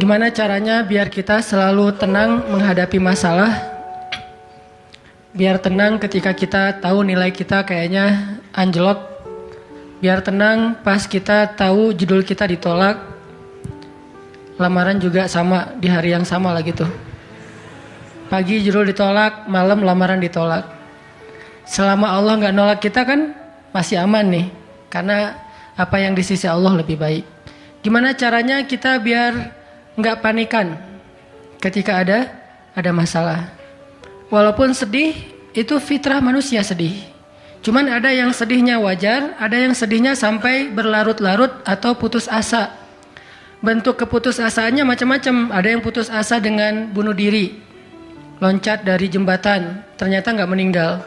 Gimana caranya biar kita selalu tenang menghadapi masalah? Biar tenang ketika kita tahu nilai kita kayaknya anjlok. Biar tenang pas kita tahu judul kita ditolak. Lamaran juga sama, di hari yang sama lah gitu. Pagi judul ditolak, malam lamaran ditolak. Selama Allah gak nolak kita kan masih aman nih. Karena apa yang di sisi Allah lebih baik. Gimana caranya kita biar nggak panikan ketika ada masalah. Walaupun sedih, itu fitrah manusia sedih. Cuman ada yang sedihnya wajar, ada yang sedihnya sampai berlarut-larut atau putus asa. Bentuk keputusasaannya macam-macam. Ada yang putus asa dengan bunuh diri, loncat dari jembatan, ternyata nggak meninggal,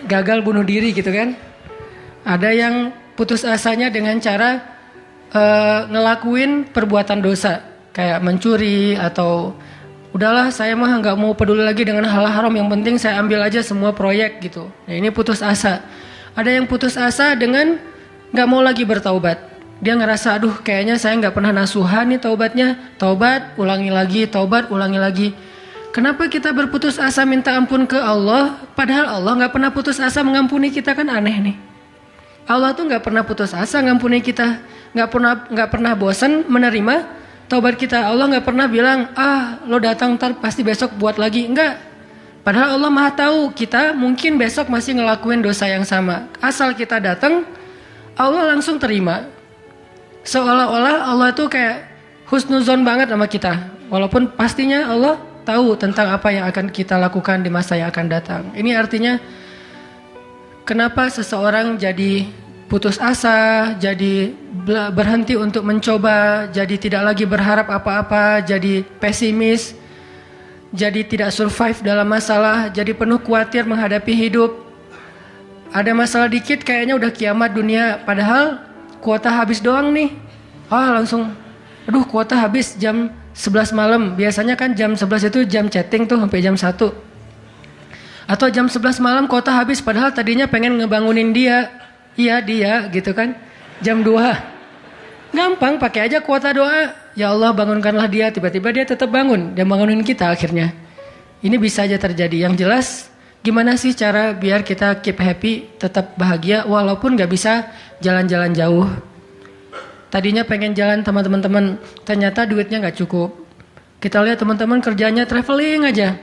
gagal bunuh diri gitu kan. Ada yang putus asanya dengan cara ngelakuin perbuatan dosa kayak mencuri atau udahlah saya mah nggak mau peduli lagi dengan hal haram, yang penting saya ambil aja semua proyek gitu. Nah, ini putus asa. Ada yang putus asa dengan nggak mau lagi bertaubat. Dia ngerasa aduh kayaknya saya nggak pernah nasuhan nih taubatnya, taubat ulangi lagi, taubat ulangi lagi. Kenapa kita berputus asa minta ampun ke Allah padahal Allah nggak pernah putus asa mengampuni kita? Kan aneh nih. Allah tuh nggak pernah putus asa ngampuni kita, nggak pernah bosan menerima taubat kita. Allah nggak pernah bilang lo datang ntar pasti besok buat lagi, enggak. Padahal Allah maha tahu kita mungkin besok masih ngelakuin dosa yang sama. Asal kita datang, Allah langsung terima. Seolah-olah Allah tuh kayak husnuzon banget sama kita, walaupun pastinya Allah tahu tentang apa yang akan kita lakukan di masa yang akan datang. Ini artinya kenapa seseorang jadi putus asa, jadi berhenti untuk mencoba, jadi tidak lagi berharap apa-apa, jadi pesimis, jadi tidak survive dalam masalah, jadi penuh khawatir menghadapi hidup. Ada masalah dikit kayaknya udah kiamat dunia, padahal kuota habis doang nih. Langsung, aduh kuota habis jam 11 malam. Biasanya kan jam 11 itu jam chatting tuh sampai jam 1. Atau jam 11 malam kuota habis padahal tadinya pengen ngebangunin dia. Iya dia gitu kan. Jam 2. Gampang pakai aja kuota doa. Ya Allah bangunkanlah dia. Tiba-tiba dia tetap bangun. Dia bangunin kita akhirnya. Ini bisa aja terjadi. Yang jelas gimana sih cara biar kita keep happy, tetap bahagia walaupun gak bisa jalan-jalan jauh. Tadinya pengen jalan sama teman-teman, ternyata duitnya gak cukup. Kita lihat teman-teman kerjanya traveling aja.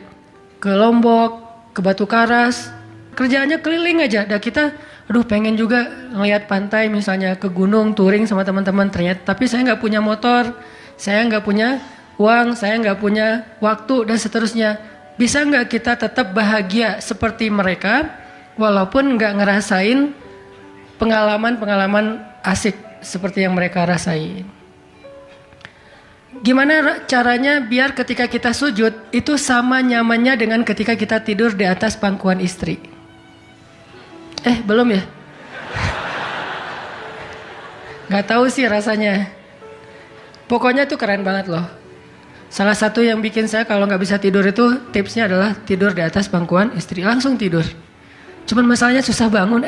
Ke Lombok, ke Batu Karas, kerjaannya keliling aja. Dan kita, aduh pengen juga ngeliat pantai misalnya, ke gunung, touring sama teman-teman. Ternyata, tapi saya nggak punya motor, saya nggak punya uang, saya nggak punya waktu dan seterusnya. Bisa nggak kita tetap bahagia seperti mereka, walaupun nggak ngerasain pengalaman-pengalaman asik seperti yang mereka rasain? Gimana caranya biar ketika kita sujud itu sama nyamannya dengan ketika kita tidur di atas pangkuan istri? Belum ya? Gak tahu sih rasanya. Pokoknya tuh keren banget loh. Salah satu yang bikin saya kalau gak bisa tidur itu tipsnya adalah tidur di atas pangkuan istri. Langsung tidur. Cuman masalahnya susah bangun.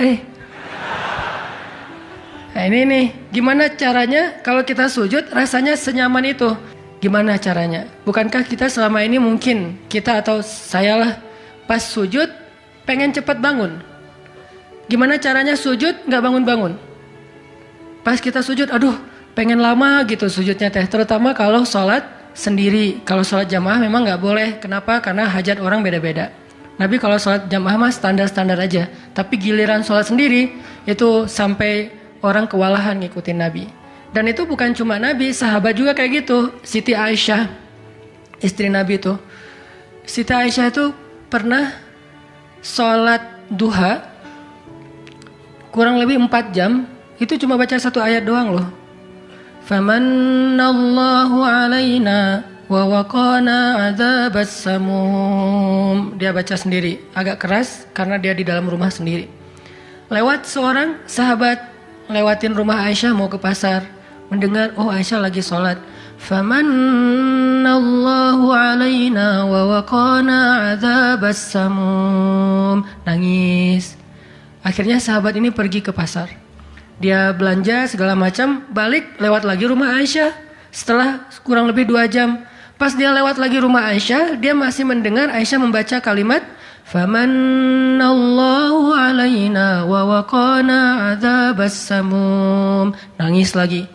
Nah ini nih, gimana caranya kalau kita sujud rasanya senyaman itu? Gimana caranya? Bukankah kita selama ini mungkin, kita atau saya lah, pas sujud pengen cepat bangun. Gimana caranya sujud gak bangun-bangun? Pas kita sujud, aduh pengen lama gitu sujudnya teh. Terutama kalau sholat sendiri. Kalau sholat jamaah memang gak boleh. Kenapa? Karena hajat orang beda-beda. Nabi kalau sholat jamaah mah standar-standar aja. Tapi giliran sholat sendiri, itu sampai orang kewalahan ngikutin Nabi. Dan itu bukan cuma Nabi, sahabat juga kayak gitu. Siti Aisyah, istri Nabi itu. Siti Aisyah itu pernah sholat duha kurang lebih 4 jam. Itu cuma baca 1 ayat doang loh. Famanallahu alaina wa waqana adzabas samum. Dia baca sendiri, agak keras karena dia di dalam rumah sendiri. Lewat seorang sahabat lewatin rumah Aisyah mau ke pasar, mendengar Aisyah lagi sholat. Famanallahu alaina wa waqana adzabas samum. Nangis. Akhirnya sahabat ini pergi ke pasar. Dia belanja segala macam, balik lewat lagi rumah Aisyah. Setelah kurang lebih 2 jam, pas dia lewat lagi rumah Aisyah, dia masih mendengar Aisyah membaca kalimat Famanallahu alaina wa waqana adzabas samum. Nangis lagi.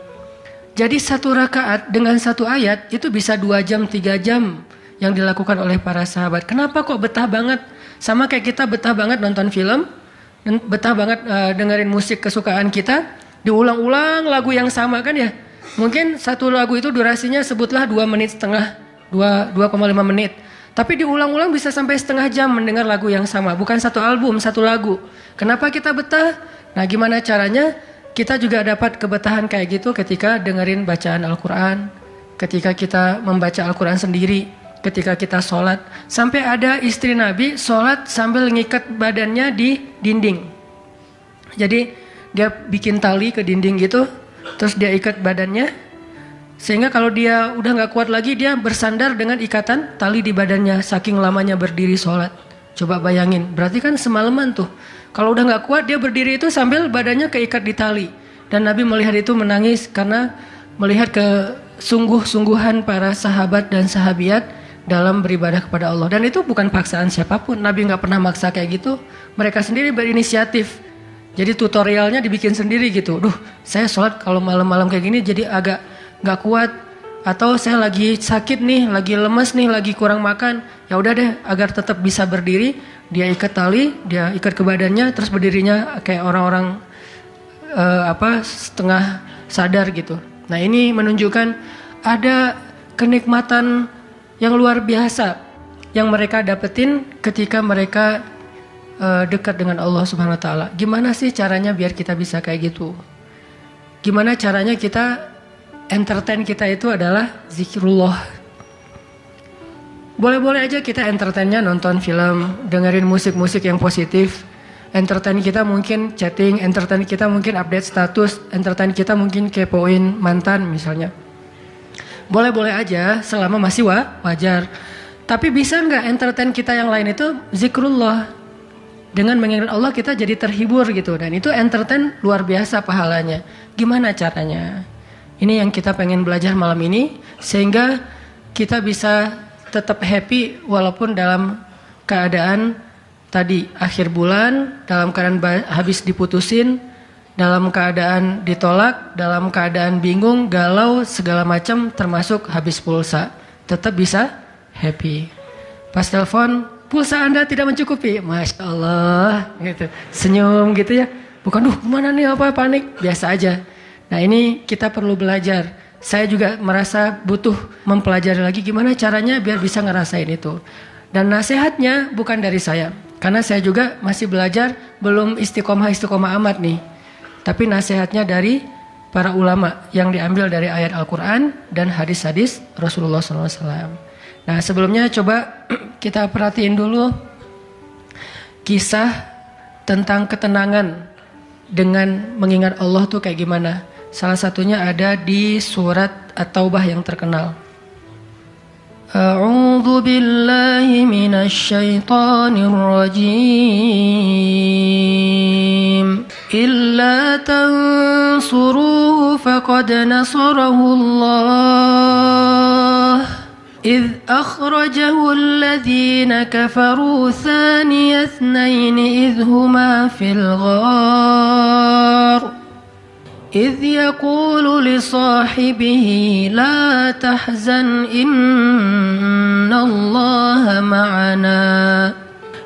Jadi 1 rakaat dengan 1 ayat itu bisa 2 jam, 3 jam yang dilakukan oleh para sahabat. Kenapa kok betah banget? Sama kayak kita betah banget nonton film, betah banget dengerin musik kesukaan kita, diulang-ulang lagu yang sama kan ya. Mungkin 1 lagu itu durasinya sebutlah 2,5 menit, 2,5 menit. Tapi diulang-ulang bisa sampai setengah jam mendengar lagu yang sama. Bukan 1 album, 1 lagu. Kenapa kita betah? Nah, gimana caranya? Kita juga dapat kebetahan kayak gitu ketika dengerin bacaan Al-Quran. Ketika kita membaca Al-Quran sendiri. Ketika kita sholat. Sampai ada istri Nabi sholat sambil ngikat badannya di dinding. Jadi dia bikin tali ke dinding gitu. Terus dia ikat badannya. Sehingga kalau dia udah gak kuat lagi, dia bersandar dengan ikatan tali di badannya. Saking lamanya berdiri sholat. Coba bayangin, berarti kan semalaman tuh. Kalau udah gak kuat, dia berdiri itu sambil badannya keikat di tali. Dan Nabi melihat itu menangis karena melihat kesungguh-sungguhan para sahabat dan sahabiat dalam beribadah kepada Allah. Dan itu bukan paksaan siapapun. Nabi gak pernah maksa kayak gitu. Mereka sendiri berinisiatif. Jadi tutorialnya dibikin sendiri gitu. Duh, saya sholat kalau malam-malam kayak gini jadi agak gak kuat, atau saya lagi sakit nih, lagi lemes nih, lagi kurang makan. Ya udah deh, agar tetap bisa berdiri, dia ikat tali, dia ikat ke badannya, terus berdirinya kayak orang-orang setengah sadar gitu. Nah, ini menunjukkan ada kenikmatan yang luar biasa yang mereka dapetin ketika mereka dekat dengan Allah Subhanahu Wa Taala. Gimana sih caranya biar kita bisa kayak gitu? Gimana caranya kita entertain kita itu adalah zikrullah. Boleh-boleh aja kita entertainnya nonton film, dengerin musik-musik yang positif. Entertain kita mungkin chatting, entertain kita mungkin update status, entertain kita mungkin kepoin mantan misalnya. Boleh-boleh aja selama masih wajar. Tapi bisa nggak entertain kita yang lain itu zikrullah? Dengan mengingat Allah kita jadi terhibur gitu. Dan itu entertain luar biasa pahalanya. Gimana caranya? Ini yang kita pengen belajar malam ini, sehingga kita bisa tetap happy walaupun dalam keadaan tadi akhir bulan, dalam keadaan habis diputusin, dalam keadaan ditolak, dalam keadaan bingung, galau, segala macam termasuk habis pulsa. Tetap bisa happy. Pas telepon, pulsa Anda tidak mencukupi. Masya Allah, gitu. Senyum gitu ya. Bukan, mana nih apa panik, biasa aja. Nah, ini kita perlu belajar. Saya juga merasa butuh mempelajari lagi gimana caranya biar bisa ngerasain itu. Dan nasihatnya bukan dari saya. Karena saya juga masih belajar, belum istiqomah amat nih. Tapi nasihatnya dari para ulama yang diambil dari ayat Al-Quran dan hadis-hadis Rasulullah SAW. Nah, sebelumnya coba kita perhatiin dulu kisah tentang ketenangan dengan mengingat Allah tuh kayak gimana. Salah satunya ada di surat At-Taubah yang terkenal. A'udzu billahi minasy syaithanir rajim. Illa tansuruhu faqad nasarahu Allah. إذ أخرجه الذين كفروا ثاني اثنين إذ هما في الغار إذ يقول لصاحبه لا تحزن إن الله معنا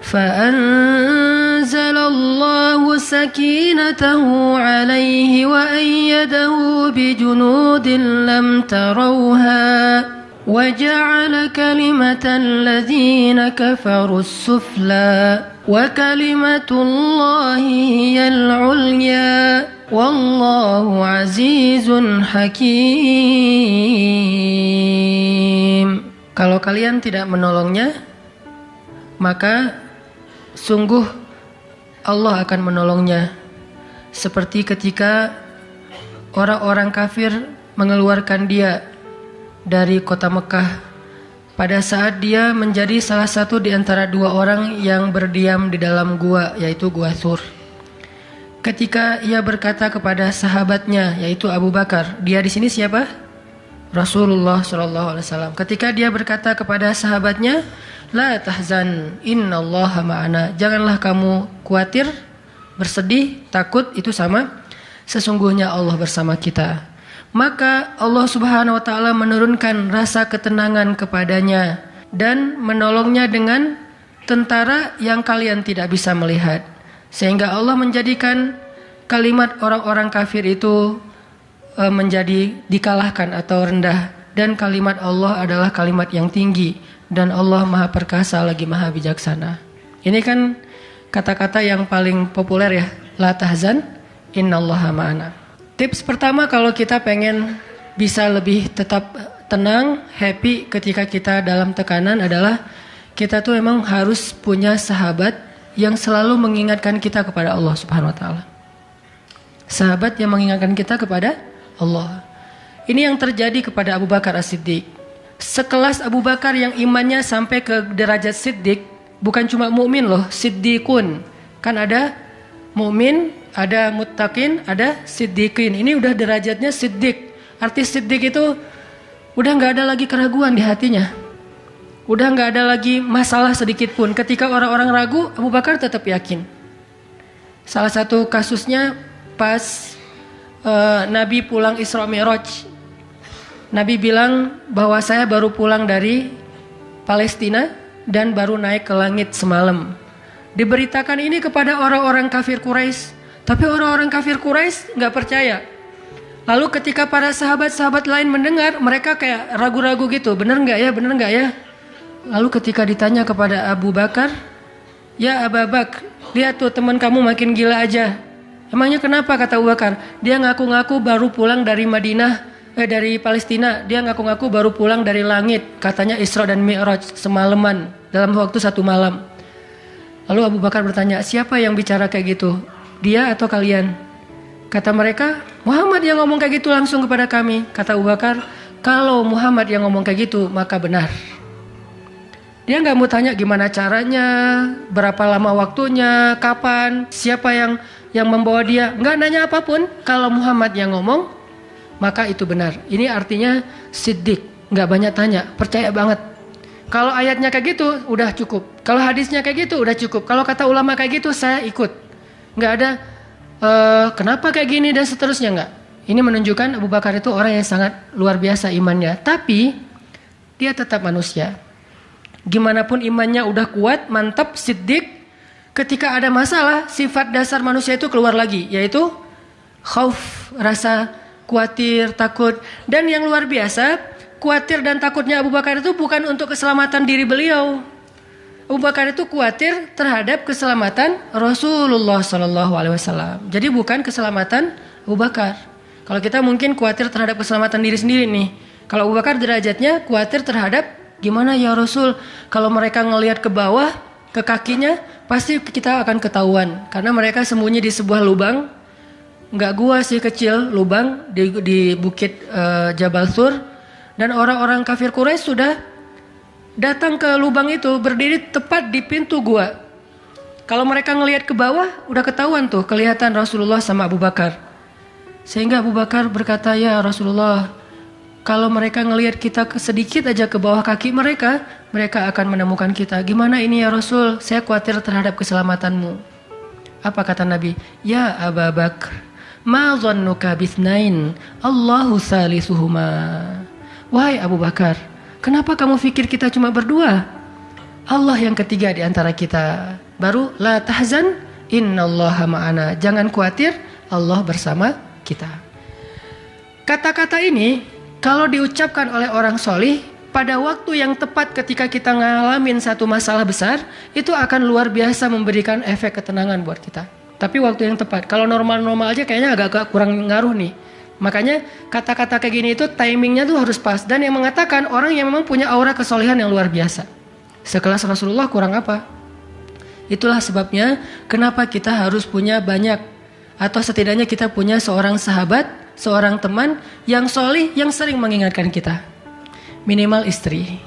فأنزل الله سكينته عليه وأيده بجنود لم تروها وجعل كلمة الذين كفروا السفلى وكلمة الله هي العليا والله عزيز حكيم. Kalau kalian tidak menolongnya, maka sungguh Allah akan menolongnya. Seperti ketika orang-orang kafir mengeluarkan dia dari kota Mekah pada saat dia menjadi salah satu di antara 2 orang yang berdiam di dalam gua, yaitu Gua Thur. Ketika ia berkata kepada sahabatnya, yaitu Abu Bakar, dia di sini siapa? Rasulullah SAW ketika dia berkata kepada sahabatnya, la tahzan innallaha ma'ana, janganlah kamu khawatir, bersedih, takut, itu sama, sesungguhnya Allah bersama kita. Maka Allah Subhanahu wa taala menurunkan rasa ketenangan kepadanya dan menolongnya dengan tentara yang kalian tidak bisa melihat, sehingga Allah menjadikan kalimat orang-orang kafir itu menjadi dikalahkan atau rendah, dan kalimat Allah adalah kalimat yang tinggi, dan Allah Maha Perkasa lagi Maha Bijaksana. Ini kan kata-kata yang paling populer ya, la tahzan innallaha ma'ana. Tips pertama kalau kita pengen bisa lebih tetap tenang, happy ketika kita dalam tekanan adalah kita tuh memang harus punya sahabat yang selalu mengingatkan kita kepada Allah Subhanahu wa taala. Sahabat yang mengingatkan kita kepada Allah. Ini yang terjadi kepada Abu Bakar As-Siddiq. Sekelas Abu Bakar yang imannya sampai ke derajat Siddiq, bukan cuma mukmin loh, Siddiqun. Kan ada mukmin, ada muttaqin, ada siddiqin. Ini udah derajatnya Siddiq. Arti Siddiq itu udah nggak ada lagi keraguan di hatinya. Udah nggak ada lagi masalah sedikit pun. Ketika orang-orang ragu, Abu Bakar tetap yakin. Salah satu kasusnya pas Nabi pulang Isra Mi'raj. Nabi bilang bahwa saya baru pulang dari Palestina dan baru naik ke langit semalam. Diberitakan ini kepada orang-orang kafir Quraisy, tapi orang-orang kafir Quraisy nggak percaya. Lalu ketika para sahabat-sahabat lain mendengar, mereka kayak ragu-ragu gitu, bener nggak ya, bener nggak ya? Lalu ketika ditanya kepada Abu Bakar, ya Abu Bakar, lihat tuh teman kamu makin gila aja. Emangnya kenapa, kata Abu Bakar? Dia ngaku-ngaku baru pulang dari dari Palestina. Dia ngaku-ngaku baru pulang dari langit. Katanya Isra dan Mi'raj semalaman, dalam waktu 1 malam. Lalu Abu Bakar bertanya, siapa yang bicara kayak gitu? Dia atau kalian? Kata mereka, Muhammad yang ngomong kayak gitu langsung kepada kami. Kata Abu Bakar, kalau Muhammad yang ngomong kayak gitu, maka benar. Dia nggak mau tanya gimana caranya, berapa lama waktunya, kapan, siapa yang membawa dia. Nggak nanya apapun. Kalau Muhammad yang ngomong, maka itu benar. Ini artinya Siddiq, nggak banyak tanya, percaya banget. Kalau ayatnya kayak gitu, udah cukup. Kalau hadisnya kayak gitu, udah cukup. Kalau kata ulama kayak gitu, saya ikut. Nggak ada kenapa kayak gini dan seterusnya, nggak. Ini menunjukkan Abu Bakar itu orang yang sangat luar biasa imannya. Tapi dia tetap manusia. Gimana pun imannya udah kuat, mantap, Siddiq, ketika ada masalah, sifat dasar manusia itu keluar lagi, yaitu khauf, rasa khawatir, takut. Dan yang luar biasa, khawatir dan takutnya Abu Bakar itu bukan untuk keselamatan diri beliau. Abu Bakar itu khawatir terhadap keselamatan Rasulullah SAW. Jadi bukan keselamatan Abu Bakar. Kalau kita mungkin khawatir terhadap keselamatan diri sendiri nih. Kalau Abu Bakar derajatnya khawatir terhadap gimana ya Rasul, kalau mereka ngelihat ke bawah, ke kakinya, pasti kita akan ketahuan. Karena mereka sembunyi di sebuah lubang, nggak gua sih, kecil, lubang di bukit Jabal Sur. Dan orang-orang kafir Quraisy sudah datang ke lubang itu, berdiri tepat di pintu gua. Kalau mereka ngelihat ke bawah, udah ketahuan tuh, kelihatan Rasulullah sama Abu Bakar. Sehingga Abu Bakar berkata, ya Rasulullah, kalau mereka ngelihat kita sedikit aja ke bawah kaki mereka, mereka akan menemukan kita. Gimana ini ya Rasul? Saya khawatir terhadap keselamatanmu. Apa kata Nabi? Ya Abu Bakar, ma dhannuka bithnain, Allahu salisuhuma. Wahai Abu Bakar, kenapa kamu pikir kita cuma berdua? Allah yang ketiga di antara kita. Baru la tahzan innallaha ma'ana. Jangan khawatir, Allah bersama kita. Kata-kata ini kalau diucapkan oleh orang solih pada waktu yang tepat ketika kita ngalamin satu masalah besar, itu akan luar biasa memberikan efek ketenangan buat kita. Tapi waktu yang tepat. Kalau normal-normal aja kayaknya agak kurang ngaruh nih. Makanya kata-kata kayak gini itu timingnya tuh harus pas. Dan yang mengatakan orang yang memang punya aura kesolehan yang luar biasa. Sekelas Rasulullah kurang apa? Itulah sebabnya kenapa kita harus punya banyak, atau setidaknya kita punya seorang sahabat, seorang teman yang solih, yang sering mengingatkan kita. Minimal istri.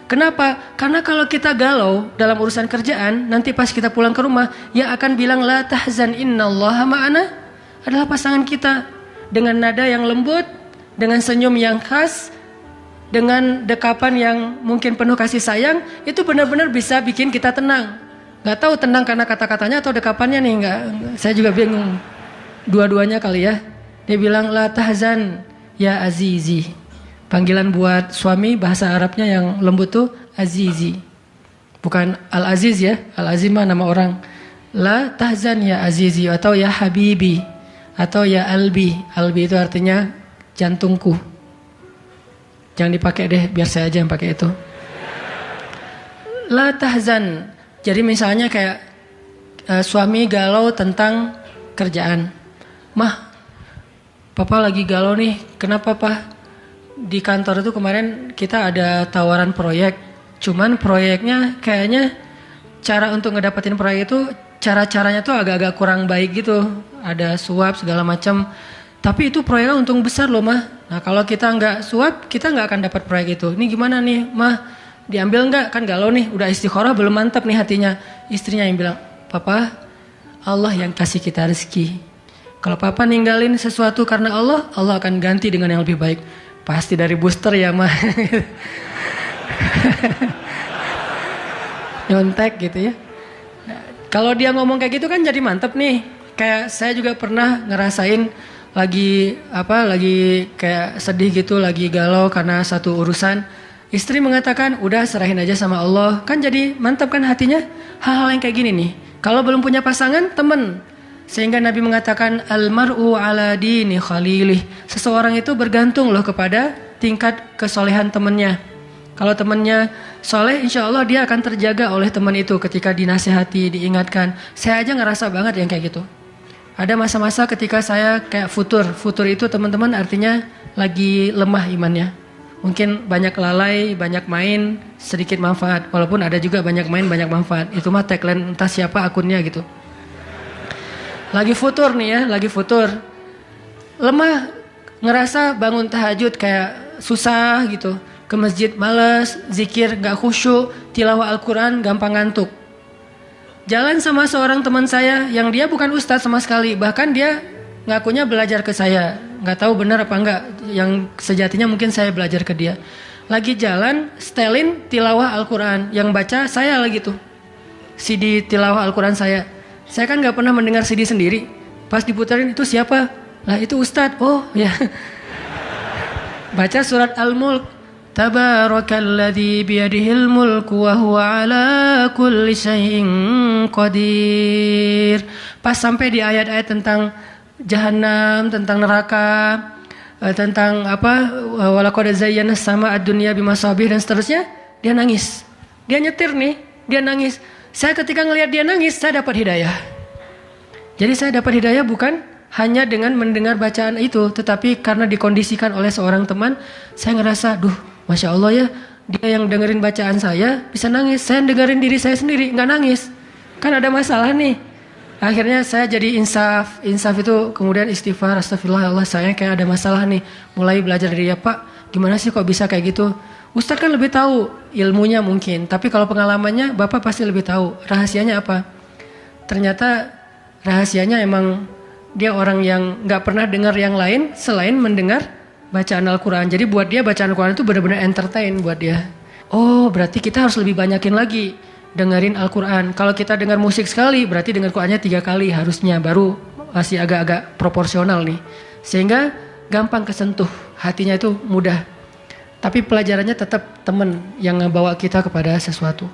Kenapa? Karena kalau kita galau dalam urusan kerjaan, nanti pas kita pulang ke rumah, yang akan bilang la tahzan innallaha ma'ana adalah pasangan kita. dengan nada yang lembut, dengan senyum yang khas, dengan dekapan yang mungkin penuh kasih sayang, itu benar-benar bisa bikin kita tenang. Gak tahu tenang karena kata-katanya atau dekapannya nih, saya juga bingung. Dua-duanya kali ya. Dia bilang, la tahzan ya azizi. Panggilan buat suami bahasa Arabnya yang lembut tuh azizi. Bukan al-aziz ya, al-aziz mah nama orang. La tahzan ya azizi atau ya habibi atau ya albi. Albi itu artinya jantungku. Jangan dipakai deh, biar saya aja yang pakai itu. La tahzan. Jadi misalnya kayak suami galau tentang kerjaan. Mah, papa lagi galau nih. Kenapa, Pak? Di kantor itu kemarin kita ada tawaran proyek. Cuman proyeknya kayaknya cara untuk ngedapetin proyek itu cara-caranya tuh agak-agak kurang baik gitu. Ada suap segala macam. Tapi itu proyeknya untung besar loh, Mah. Nah, kalau kita nggak suap, kita nggak akan dapat proyek itu. Ini gimana nih, Mah? Diambil nggak? Kan galau nih, udah istikharah belum mantap nih hatinya. Istrinya yang bilang, Papa, Allah yang kasih kita rezeki. Kalau Papa ninggalin sesuatu karena Allah, Allah akan ganti dengan yang lebih baik. Pasti dari booster ya, Mah. Nyontek gitu ya. Nah, kalau dia ngomong kayak gitu kan jadi mantep nih. Kayak saya juga pernah ngerasain lagi kayak sedih gitu, lagi galau karena satu urusan. Istri mengatakan, udah serahin aja sama Allah. Kan jadi mantap kan hatinya. Hal-hal yang kayak gini nih. Kalau belum punya pasangan, temen. Sehingga Nabi mengatakan, Al-mar'u ala dini khalilih. Seseorang itu bergantung loh kepada tingkat kesolehan temennya. Kalau temennya soleh, insya Allah dia akan terjaga oleh teman itu ketika dinasihati, diingatkan. Saya aja ngerasa banget yang kayak gitu. Ada masa-masa ketika saya kayak futur. Futur itu teman-teman artinya lagi lemah imannya. Mungkin banyak lalai, banyak main, sedikit manfaat. Walaupun ada juga banyak main, banyak manfaat. Itu mah tagline entah siapa akunnya gitu. Lagi futur nih ya, lagi futur. Lemah, ngerasa bangun tahajud kayak susah gitu. Ke masjid males, zikir gak khusyuk, tilawah Al-Quran gampang ngantuk. Jalan sama seorang teman saya yang dia bukan ustadz sama sekali. Bahkan dia ngakunya belajar ke saya. Gak tahu benar apa enggak. Yang sejatinya mungkin saya belajar ke dia. Lagi jalan, setelin tilawah Al-Quran. Yang baca saya lagi tuh. CD tilawah Al-Quran saya. Saya kan gak pernah mendengar CD sendiri. Pas diputarin itu siapa? Lah itu ustadz. Oh ya. Baca surat Al-Mulk. Tabarakalladzi biyadihil mulku wa huwa ala kulli syai'in qadir. Pas sampai di ayat-ayat tentang Jahannam, tentang neraka, tentang walaqad zayyana sama ad-dunya bimasabih dan seterusnya, dia nangis. Dia nyetir nih, dia nangis. Saya ketika ngelihat dia nangis, saya dapat hidayah. Jadi saya dapat hidayah bukan hanya dengan mendengar bacaan itu, tetapi karena dikondisikan oleh seorang teman, saya ngerasa, duh, Masya Allah ya, dia yang dengerin bacaan saya bisa nangis. Saya dengerin diri saya sendiri, nggak nangis. Kan ada masalah nih. Akhirnya saya jadi insaf itu kemudian istighfar, astagfirullah Allah, saya kayak ada masalah nih. Mulai belajar dari dia, Pak, gimana sih kok bisa kayak gitu? Ustadz kan lebih tahu ilmunya mungkin, tapi kalau pengalamannya Bapak pasti lebih tahu. Rahasianya apa? Ternyata rahasianya emang dia orang yang gak pernah dengar yang lain selain mendengar bacaan Al-Quran. Jadi buat dia bacaan Al-Quran itu benar-benar entertain buat dia. Oh, berarti kita harus lebih banyakin lagi dengerin Al-Quran. Kalau kita dengar musik sekali, berarti dengar Qurannya 3 kali harusnya. Baru masih agak-agak proporsional nih. Sehingga gampang kesentuh. Hatinya itu mudah. Tapi pelajarannya tetap teman yang ngebawa kita kepada sesuatu.